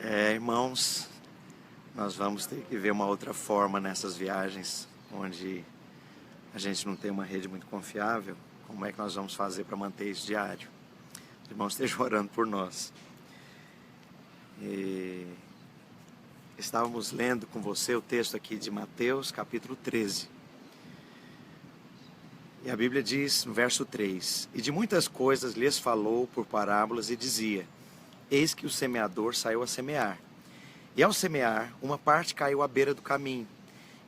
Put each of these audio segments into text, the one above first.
Irmãos, nós vamos ter que ver uma outra forma nessas viagens, onde a gente não tem uma rede muito confiável. Como é que nós vamos fazer para manter isso diário? Os irmãos estejam orando por nós. Estávamos lendo com você o texto aqui de Mateus, capítulo 13. E a Bíblia diz, no verso 3, e de muitas coisas lhes falou por parábolas e dizia, eis que o semeador saiu a semear. E ao semear, uma parte caiu à beira do caminho,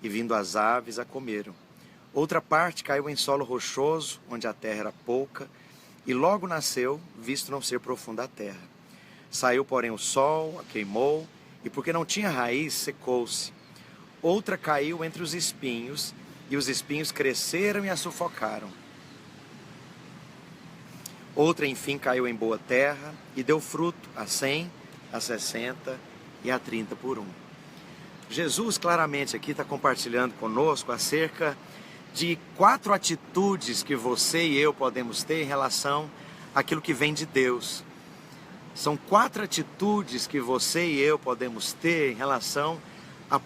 e vindo as aves a comeram. Outra parte caiu em solo rochoso, onde a terra era pouca, e logo nasceu, visto não ser profunda a terra. Saiu, porém, o sol, a queimou, e porque não tinha raiz, secou-se. Outra caiu entre os espinhos, e os espinhos cresceram e a sufocaram. Outra, enfim, caiu em boa terra, e deu fruto a 100, a 60 e a 30 por um. Jesus claramente aqui está compartilhando conosco acerca de 4 atitudes que você e eu podemos ter em relação àquilo que vem de Deus. São 4 atitudes que você e eu podemos ter em relação à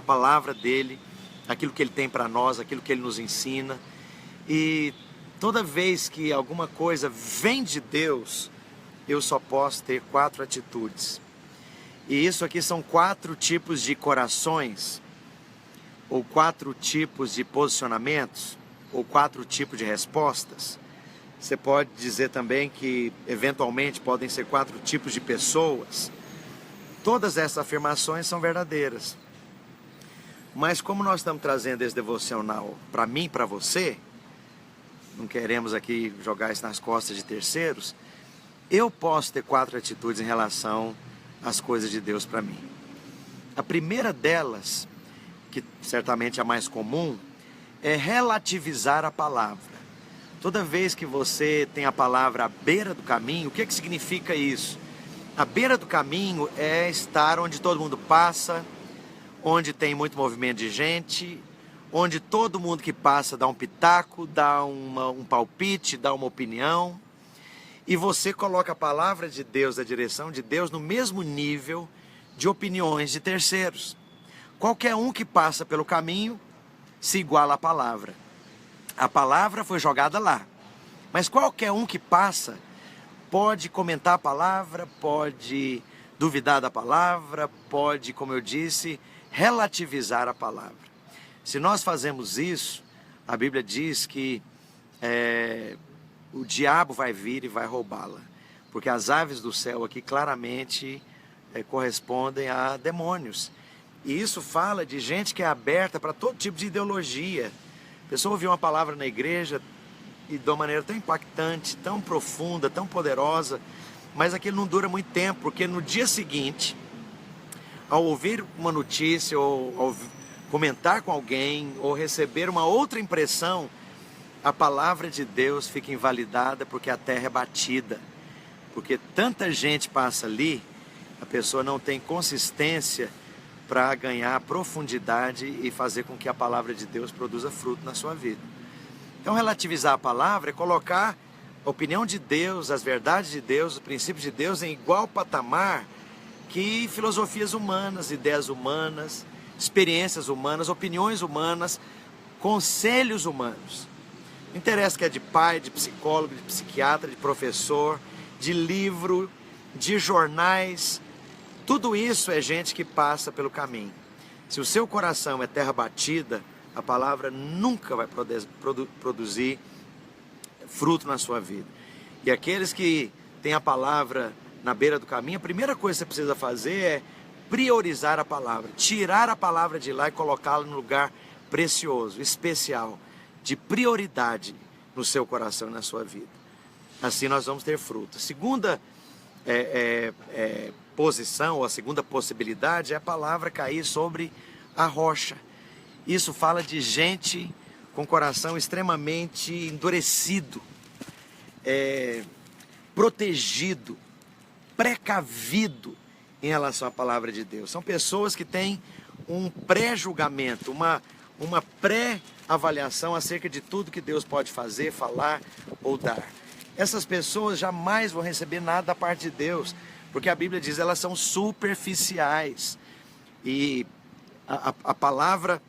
palavra dele, aquilo que ele tem para nós, aquilo que ele nos ensina. E toda vez que alguma coisa vem de Deus, eu só posso ter 4 atitudes. E isso aqui são 4 tipos de corações, ou 4 tipos de posicionamentos, ou 4 tipos de respostas. Você pode dizer também que, eventualmente, podem ser 4 tipos de pessoas. Todas essas afirmações são verdadeiras. Mas como nós estamos trazendo esse devocional para mim e para você, não queremos aqui jogar isso nas costas de terceiros, eu posso ter 4 atitudes em relação às coisas de Deus para mim. A primeira delas, que certamente é a mais comum, é relativizar a palavra. Toda vez que você tem a palavra à beira do caminho, o que significa isso? A beira do caminho é estar onde todo mundo passa, onde tem muito movimento de gente, onde todo mundo que passa dá um pitaco, dá um palpite, dá uma opinião, e você coloca a palavra de Deus, a direção de Deus, no mesmo nível de opiniões de terceiros. Qualquer um que passa pelo caminho se iguala à palavra. A palavra foi jogada lá, mas qualquer um que passa pode comentar a palavra, pode duvidar da palavra, pode, como eu disse, relativizar a palavra. Se nós fazemos isso, a Bíblia diz que o diabo vai vir e vai roubá-la, porque as aves do céu aqui claramente correspondem a demônios. E isso fala de gente que é aberta para todo tipo de ideologia. A pessoa ouviu uma palavra na igreja e de uma maneira tão impactante, tão profunda, tão poderosa, mas aquilo não dura muito tempo, porque no dia seguinte, ao ouvir uma notícia, ou ao comentar com alguém, ou receber uma outra impressão, a palavra de Deus fica invalidada porque a terra é batida. Porque tanta gente passa ali, a pessoa não tem consistência para ganhar profundidade e fazer com que a palavra de Deus produza fruto na sua vida. Então, relativizar a palavra é colocar a opinião de Deus, as verdades de Deus, os princípios de Deus em igual patamar que filosofias humanas, ideias humanas, experiências humanas, opiniões humanas, conselhos humanos. Não interessa que é de pai, de psicólogo, de psiquiatra, de professor, de livro, de jornais. Tudo isso é gente que passa pelo caminho. Se o seu coração é terra batida, a palavra nunca vai produzir fruto na sua vida. E aqueles que têm a palavra na beira do caminho, a primeira coisa que você precisa fazer é priorizar a palavra, tirar a palavra de lá e colocá-la no lugar precioso, especial, de prioridade no seu coração e na sua vida. Assim nós vamos ter fruto. A segunda posição, ou a segunda possibilidade, é a palavra cair sobre a rocha. Isso fala de gente com coração extremamente endurecido, protegido, precavido em relação à palavra de Deus. São pessoas que têm um pré-julgamento, uma pré-avaliação acerca de tudo que Deus pode fazer, falar ou dar. Essas pessoas jamais vão receber nada da parte de Deus, Porque a Bíblia diz, elas são superficiais. E a palavra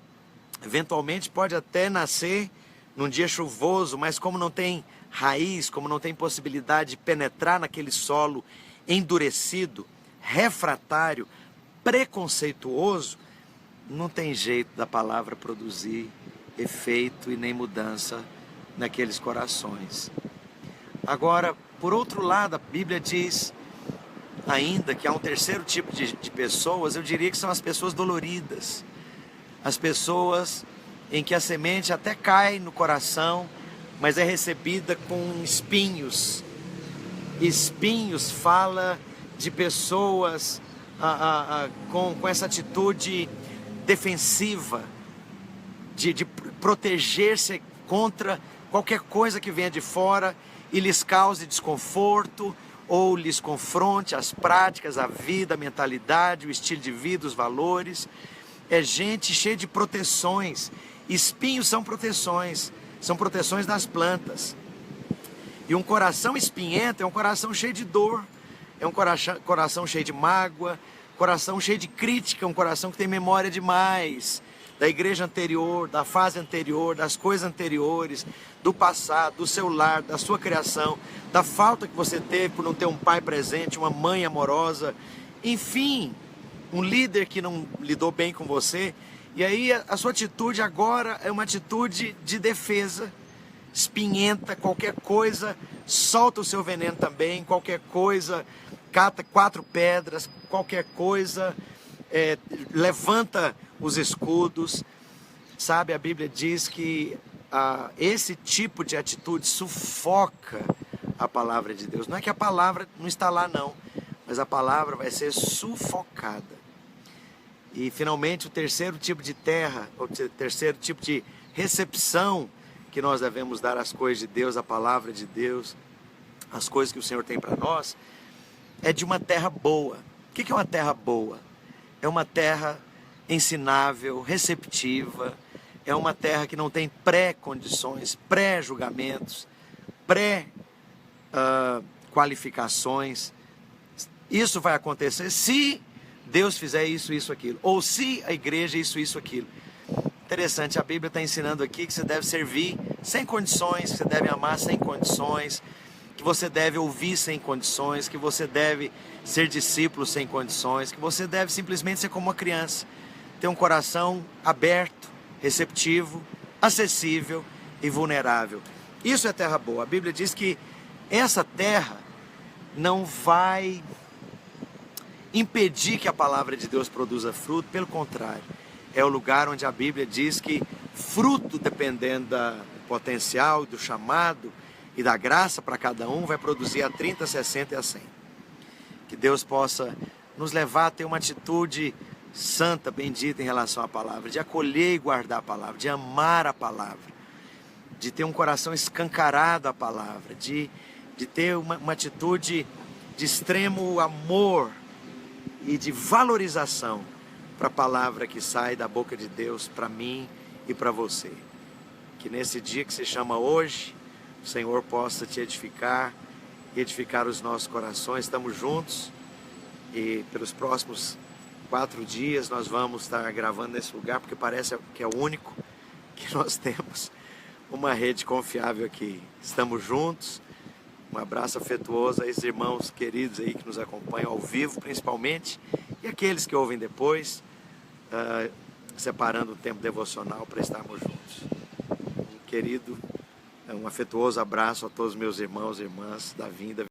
eventualmente pode até nascer num dia chuvoso, mas como não tem raiz, como não tem possibilidade de penetrar naquele solo endurecido, refratário, preconceituoso, não tem jeito da palavra produzir efeito e nem mudança naqueles corações. Agora, por outro lado, a Bíblia diz ainda que há um terceiro tipo de pessoas, eu diria que são as pessoas doloridas. As pessoas em que a semente até cai no coração, mas é recebida com espinhos. Espinhos fala de pessoas com essa atitude defensiva, de proteger-se contra qualquer coisa que venha de fora e lhes cause desconforto, ou lhes confronte as práticas, a vida, a mentalidade, o estilo de vida, os valores. É gente cheia de proteções. Espinhos são proteções das plantas. E um coração espinhento é um coração cheio de dor, é um coração cheio de mágoa, coração cheio de crítica, um coração que tem memória demais da igreja anterior, da fase anterior, das coisas anteriores, do passado, do seu lar, da sua criação, da falta que você teve por não ter um pai presente, uma mãe amorosa, enfim, um líder que não lidou bem com você. E aí a sua atitude agora é uma atitude de defesa, espinhenta, qualquer coisa, solta o seu veneno também, qualquer coisa, cata 4 pedras, qualquer coisa, levanta os escudos, sabe? A Bíblia diz que esse tipo de atitude sufoca a palavra de Deus. Não é que a palavra não está lá não, mas a palavra vai ser sufocada. E finalmente o terceiro tipo de terra, o terceiro tipo de recepção que nós devemos dar às coisas de Deus, à palavra de Deus, às coisas que o Senhor tem para nós, é de uma terra boa. O que é uma terra boa? É uma terra ensinável, receptiva, é uma terra que não tem pré-condições, pré-julgamentos, pré-qualificações. Isso vai acontecer se Deus fizer isso, isso, aquilo. Ou se a igreja isso, aquilo. Interessante, a Bíblia está ensinando aqui que você deve servir sem condições, que você deve amar sem condições, que você deve ouvir sem condições, que você deve ser discípulo sem condições, que você deve simplesmente ser como uma criança, ter um coração aberto, receptivo, acessível e vulnerável. Isso é terra boa. A Bíblia diz que essa terra não vai impedir que a palavra de Deus produza fruto, pelo contrário, é o lugar onde a Bíblia diz que fruto, dependendo do potencial, do chamado e da graça para cada um, vai produzir a 30, 60 e a 100. Que Deus possa nos levar a ter uma atitude santa, bendita em relação à palavra, de acolher e guardar a palavra, de amar a palavra, de ter um coração escancarado à palavra, de ter uma atitude de extremo amor e de valorização para a palavra que sai da boca de Deus para mim e para você. Que nesse dia que se chama hoje, o Senhor possa te edificar e edificar os nossos corações. Estamos juntos e pelos próximos 4 dias nós vamos estar gravando nesse lugar, porque parece que é o único que nós temos uma rede confiável aqui. Estamos juntos. Um abraço afetuoso a esses irmãos queridos aí que nos acompanham ao vivo, principalmente, e aqueles que ouvem depois, separando o tempo devocional para estarmos juntos. Um querido, um afetuoso abraço a todos meus irmãos e irmãs da Vinda